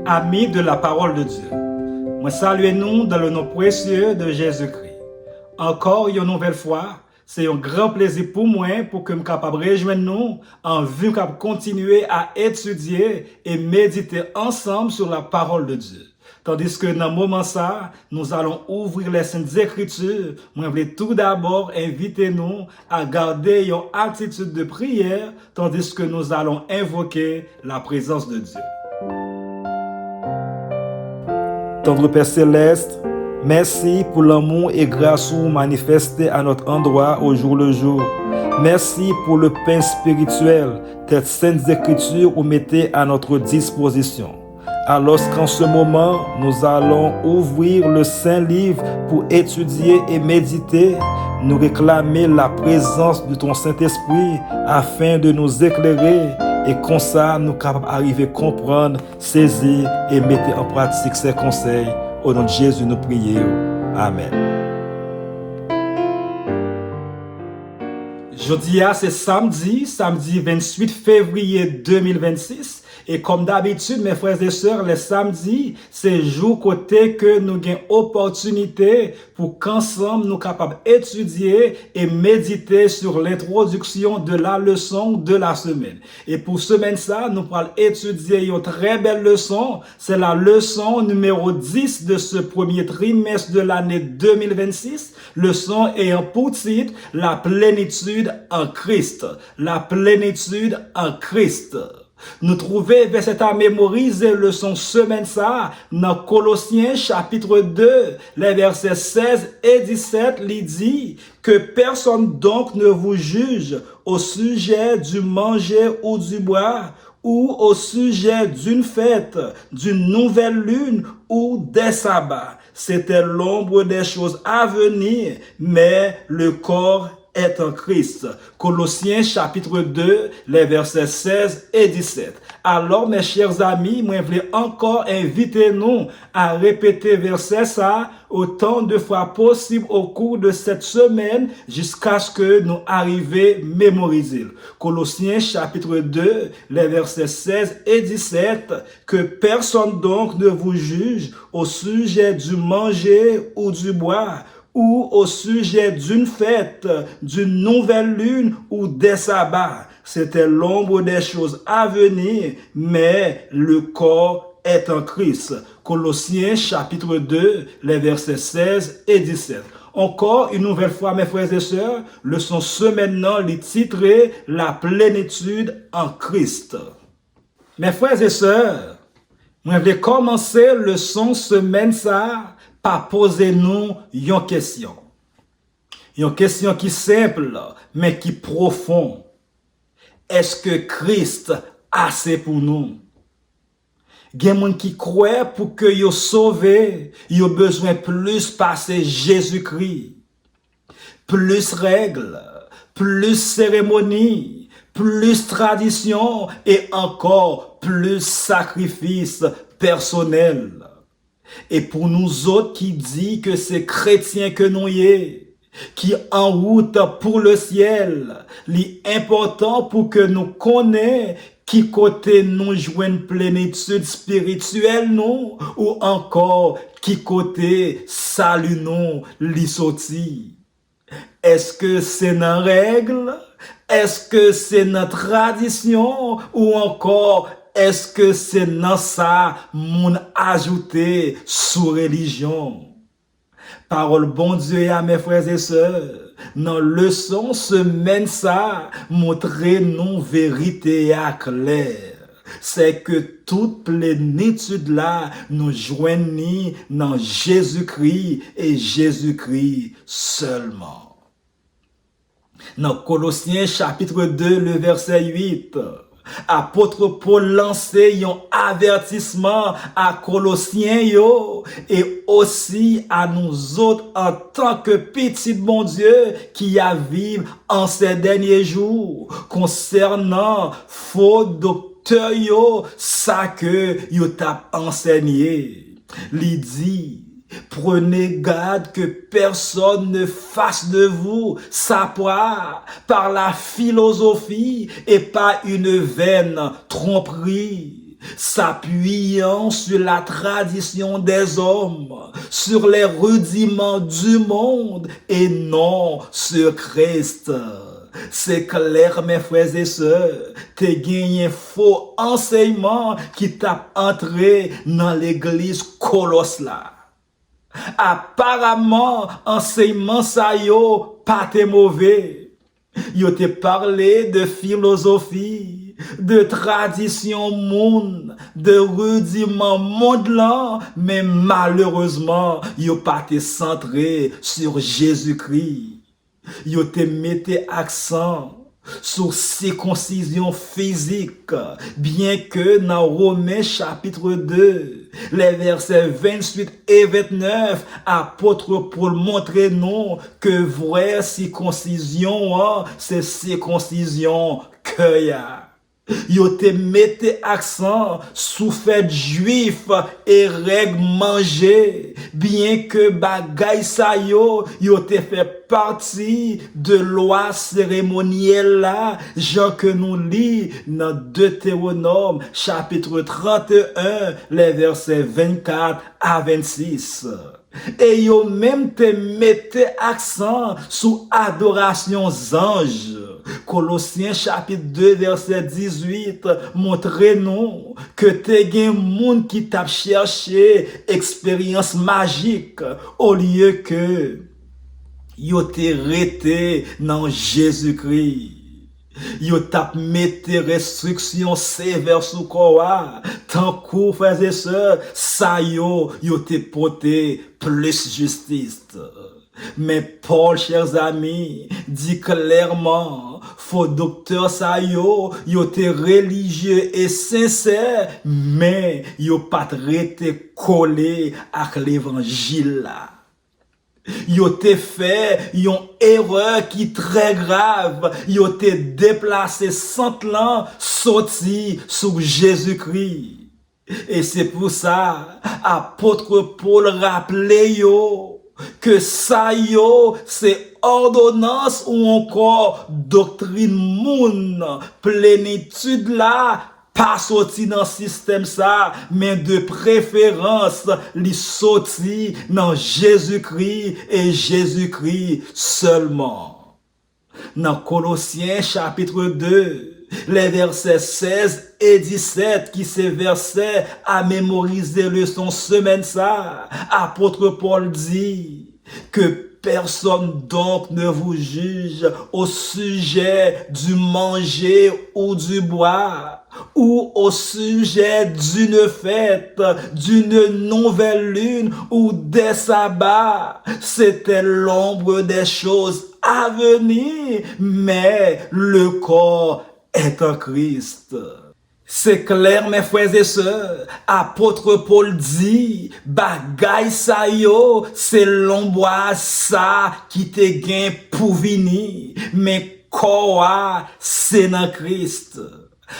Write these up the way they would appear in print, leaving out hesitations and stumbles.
Amis de la parole de Dieu, moi saluez-nous dans le nom précieux de Jésus-Christ. Encore une nouvelle fois, c'est un grand plaisir pour moi pour que je sois capable de rejoindre nous en vue de continuer à étudier et méditer ensemble sur la parole de Dieu. Tandis que dans ce moment ça, nous allons ouvrir les Saintes Écritures. Moi, je voulais tout d'abord inviter nous à garder une attitude de prière, tandis que nous allons invoquer la présence de Dieu. Tendre Père Céleste, merci pour l'amour et grâce manifestés à notre endroit au jour le jour. Merci pour le pain spirituel, tes saintes écritures vous mettez à notre disposition. Alors qu'en ce moment, nous allons ouvrir le Saint-Livre pour étudier et méditer, nous réclamer la présence de ton Saint-Esprit afin de nous éclairer et comme ça, nous capables d'arriver à comprendre, saisir et mettre en pratique ces conseils. Au nom de Jésus, nous prions. Amen. Jeudi, c'est samedi 28 février 2026. Et comme d'habitude, mes frères et sœurs, les samedis, c'est jour côté que nous avons opportunité pour qu'ensemble nous capables d'étudier et méditer sur l'introduction de la leçon de la semaine. Et pour semaine ça, nous allons étudier une très belle leçon. C'est la leçon numéro 10 de ce premier trimestre de l'année 2026. Leçon ayant pour titre la plénitude en Christ. La plénitude en Christ. Nous trouvons verset à mémoriser leçon semaine ça dans Colossiens chapitre 2, les versets 16 et 17, il dit que personne donc ne vous juge au sujet du manger ou du boire ou au sujet d'une fête, d'une nouvelle lune ou des sabbats. C'était l'ombre des choses à venir, mais le corps est en Christ. Colossiens chapitre 2, les versets 16 et 17. Alors, mes chers amis, moi, je voulais encore inviter nous à répéter verset ça autant de fois possible au cours de cette semaine jusqu'à ce que nous arrivions à mémoriser. Colossiens chapitre 2, les versets 16 et 17. Que personne donc ne vous juge au sujet du manger ou du boire, ou au sujet d'une fête, d'une nouvelle lune ou des sabbats. C'était l'ombre des choses à venir, mais le corps est en Christ. Colossiens chapitre 2, les versets 16 et 17. Encore une nouvelle fois, mes frères et sœurs, leçon semaine les titré La plénitude en Christ. Mes frères et sœurs, moi je vais commencer leçon semaine ça par poser nous une question. Une question qui est simple, mais qui est profonde. Est-ce que Christ a assez pour nous? Il y a des gens qui croient pour que yo sauvé, yo besoin plus passer Jésus-Christ. Plus règles, plus cérémonies, plus tradition et encore plus sacrifices personnels. Et pour nous autres qui dit que c'est chrétien que nous y est, qui en route pour le ciel, l'important pour que nous connaissions qui côté nous joignent plénitude spirituelle nous, ou encore qui côté salut nous li sorti. Est-ce que c'est une règle? Est-ce que c'est une tradition? Ou encore est-ce que c'est dans ça mon ajouté sous religion? Parole bon Dieu à mes frères et sœurs, dans leçon semaine ça, montrer nous vérité à clair. C'est que toute plénitude là nous joignit dans Jésus-Christ et Jésus-Christ seulement. Dans Colossiens chapitre 2, le verset 8, apôtre Paul lancé un avertissement à Colossiens yo et aussi à nous autres en tant que petit bon Dieu qui a vécu en ces derniers jours concernant faux docteurs yo ça que yo t'a enseigné. Il dit prenez garde que personne ne fasse de vous sa proie par la philosophie et par une vaine tromperie. s'appuyant sur la tradition des hommes, sur les rudiments du monde et non sur Christ. C'est clair, mes frères et sœurs, t'es gagné faux enseignement qui t'a entré dans l'église Colosse là. Apparemment, enseignement ça yo pas t'es mauvais. Yo te parlé de philosophie, de tradition monde, de rudiments monde là, mais malheureusement, yo pas te centré sur Jésus-Christ. Yo te mette accent sur circoncision physique, bien que dans Romains chapitre 2, les versets 28 et 29, apôtre Paul montre non que vraie circoncision, c'est circoncision que yo te mette accent sous fête juif et règle manger, bien que bagay sa yo te fait partie de loi cérémonielle là, Jean que nous lit dans Deutéronome chapitre 31, les versets 24 à 26. Et yo même te mette accent sous adoration ange. Colossiens chapitre 2 verset 18 montre-nous que te gen moun qui t'a cherché expérience magique au lieu que yo te rete dans Jésus-Christ. Yo tap mette restriction sévère sous quoi, tant qu'ou frères et sœurs, ça yo te porté plus justice. Mais Paul, chers amis, dit clairement, faux docteur ça yo te religieux et sincère, mais yo pas rete collé avec l'évangile là. Yo te fait une erreur qui très grave. Yo te déplacé sans lan sorti sous Jésus-Christ. Et c'est pour ça, apôtre Paul rappelait yo que ça yo c'est ordonnance ou encore doctrine moun, plénitude là pas sorti dans le système ça, mais de préférence, li sorti dans Jésus-Christ et Jésus-Christ seulement. Dans Colossiens chapitre 2, les versets 16 et 17, qui c'est verset à mémoriser le son semaine ça, apôtre Paul dit que personne donc ne vous juge au sujet du manger ou du boire, ou au sujet d'une fête, d'une nouvelle lune ou des sabbats. C'était l'ombre des choses à venir, mais le corps est en Christ. C'est clair, mes frères et sœurs, apôtre Paul dit, bagay sa yo, c'est l'omboise ça qui te gain pour venir, mais quoi, c'est dans Christ.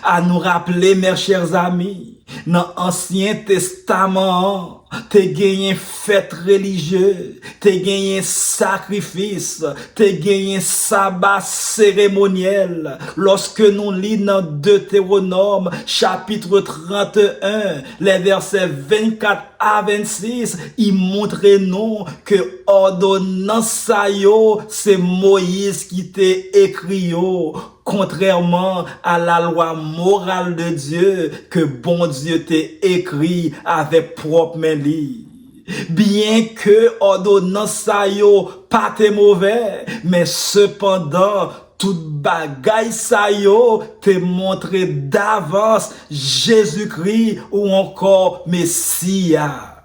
À nous rappeler, mes chers amis, dans l'Ancien Testament, te gagné fête religieuse, te gagné sacrifice, te gagné sabbat cérémoniel. Lorsque nous lisons dans Deutéronome, chapitre 31, les versets 24 à 26, il montre non que ordonnance sa yo, c'est Moïse qui t'a écrit yo. Contrairement à la loi morale de Dieu que bon Dieu t'a écrit avec propre main. Bien que ordonnance sa yo pas te mauvais, mais cependant tout bagay sa yo te montré d'avance Jésus-Christ ou encore Messia.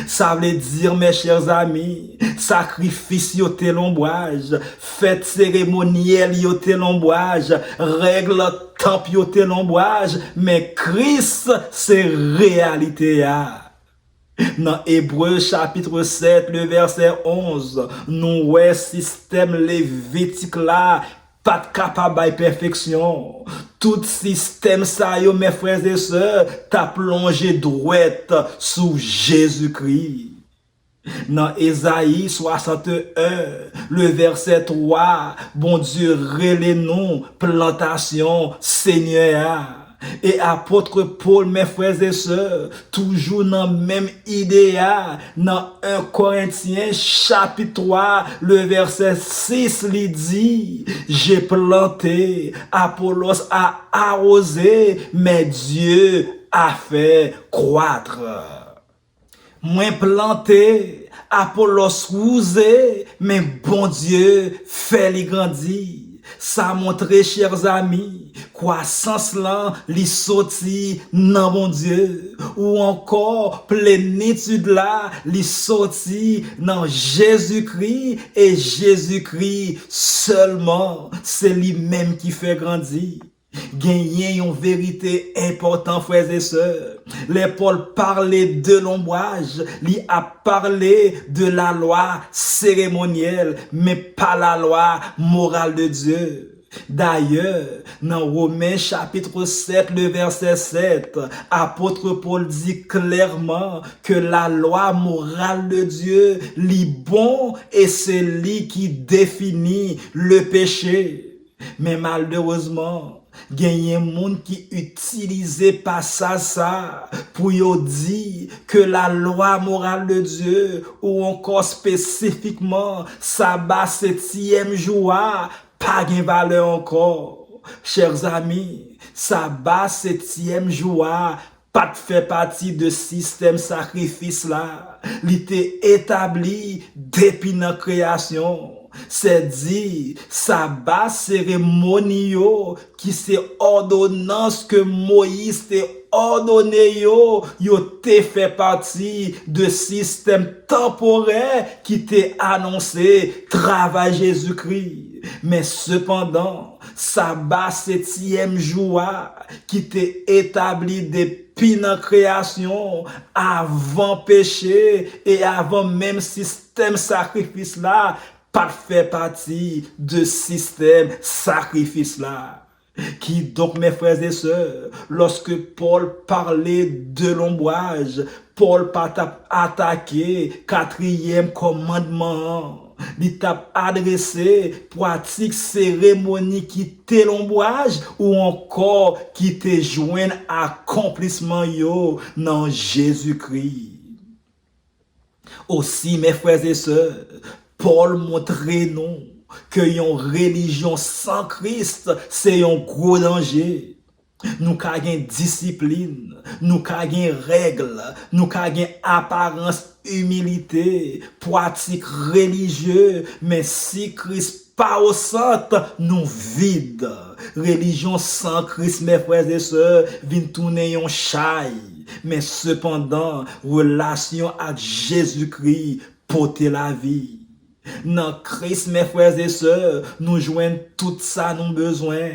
Ça veut dire, mes chers amis, sacrifice yo te l'ombrage, fête cérémonielle yo te l'ombrage, règle temple yo te l'ombrage, mais Christ c'est réalité. Dans Hébreux chapitre 7, le verset 11, nous ouais système lévitique là, pas de capable de perfection. Tout système ça yo, mes frères et sœurs, t'a plongé droite sous Jésus-Christ. Dans Ésaïe 61, le verset 3, bon Dieu relève nous, plantation Seigneur. Et apôtre Paul, mes frères et sœurs, toujours dans le même idéal, dans 1 Corinthiens chapitre 3, le verset 6, il dit, j'ai planté, Apollos a arrosé, mais Dieu a fait croître. Moi planté, Apollos rousé, mais bon Dieu fait les grandir. Ça montre, chers amis, croissance là, li sorti nan bon Dieu. Ou encore, plénitude là, li sorti nan Jésus-Christ, et Jésus-Christ seulement, c'est lui-même qui fait grandir. Gagner une vérité importante, frères et sœurs. Les Paul parlait de l'ombrage, lui a parlé de la loi cérémonielle, mais pas la loi morale de Dieu. D'ailleurs, dans Romains chapitre 7, le verset 7, apôtre Paul dit clairement que la loi morale de Dieu lit bon et c'est lui qui définit le péché. Mais malheureusement, il monde qui utilise passage ça pour dire que la loi morale de Dieu ou encore spécifiquement sabbat 7e jour pas de valeur encore. Chers amis, sabbat 7e jour pas de fait partie de système sacrifice là. Il était établi depuis la création. C'est dit, sabbat cérémoniaux qui c'est ordonnance que Moïse t'est ordonné yo te fait partie de système temporaire qui t'est annoncé travail Jésus-Christ. Mais cependant, sabbat 7e jour qui t'est établi depuis la création, avant péché et avant même système sacrifice là, pas fait partie de système sacrifice là. Qui donc, mes frères et sœurs, lorsque Paul parlait de l'ombrage, Paul pas attaqué 4e commandement. Il t'a adressé pratique cérémonie qui t'est l'ombrage ou encore qui te joint accomplissement yo dans Jésus-Christ. Aussi, mes frères et sœurs, Paul montrait nous que une religion sans Christ, c'est un gros danger. Nous avons discipline, nous avons règles, nous avons apparence, humilité, pratique religieuse, mais si Christ pas au centre, nous vide. Religion sans Christ, mes frères et sœurs, vient tourner en chaille. Mais cependant, relation avec Jésus-Christ, porter la vie. Dans Christ, mes frères et sœurs, nous joignons tout ça, nous besoin.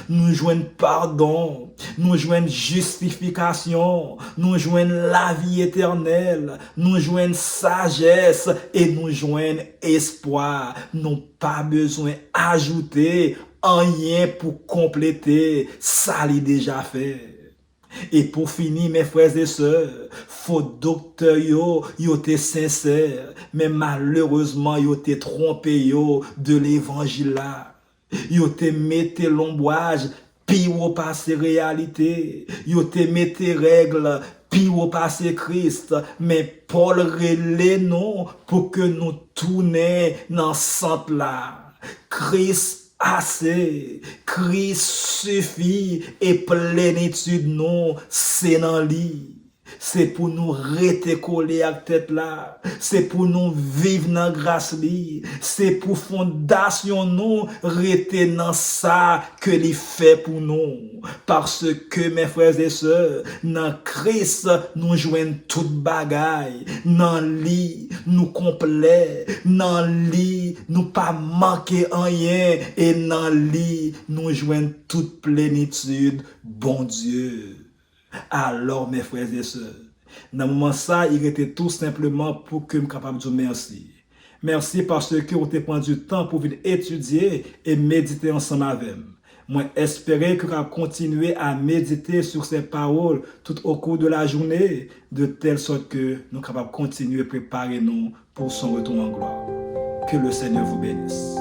Nous joignons pardon, nous joignons justification, nous joignons la vie éternelle, nous joignons sagesse et nous joignons espoir. Nous pas besoin d'ajouter rien pour compléter ça l'est déjà fait. Et pour finir, mes frères et sœurs, faux docteur yo t'es sincère, mais malheureusement yo t'es trompé yo de l'évangile là. Yo te mette l'ombrage, puis au passé réalité. Yo te mette règles, puis au passé Christ. Mais Paul relève nous pour que nous tournions dans ce centre là. Christ assez, Christ suffit et plénitude non, c'est dans lui. C'est pour nous rester collés à la tête là. C'est pour nous vivre dans la grâce li. C'est pour fondation nous rester dans ça que il fait pour nous. Parce que mes frères et sœurs, dans Christ, nous joignons toute bagaille. Dans lui, nous complet. Dans lui, nous pas manquer rien. Et dans lui, nous joignons toute plénitude. Bon Dieu. Alors, mes frères et sœurs, dans le moment ça, il était tout simplement pour que je sois capable de dire merci. Merci parce que vous avez pris du temps pour venir étudier et méditer ensemble avec moi. Moi, espérer que vous continuer à méditer sur ces paroles tout au cours de la journée, de telle sorte que nous sommes capables de continuer à préparer nous pour son retour en gloire. Que le Seigneur vous bénisse.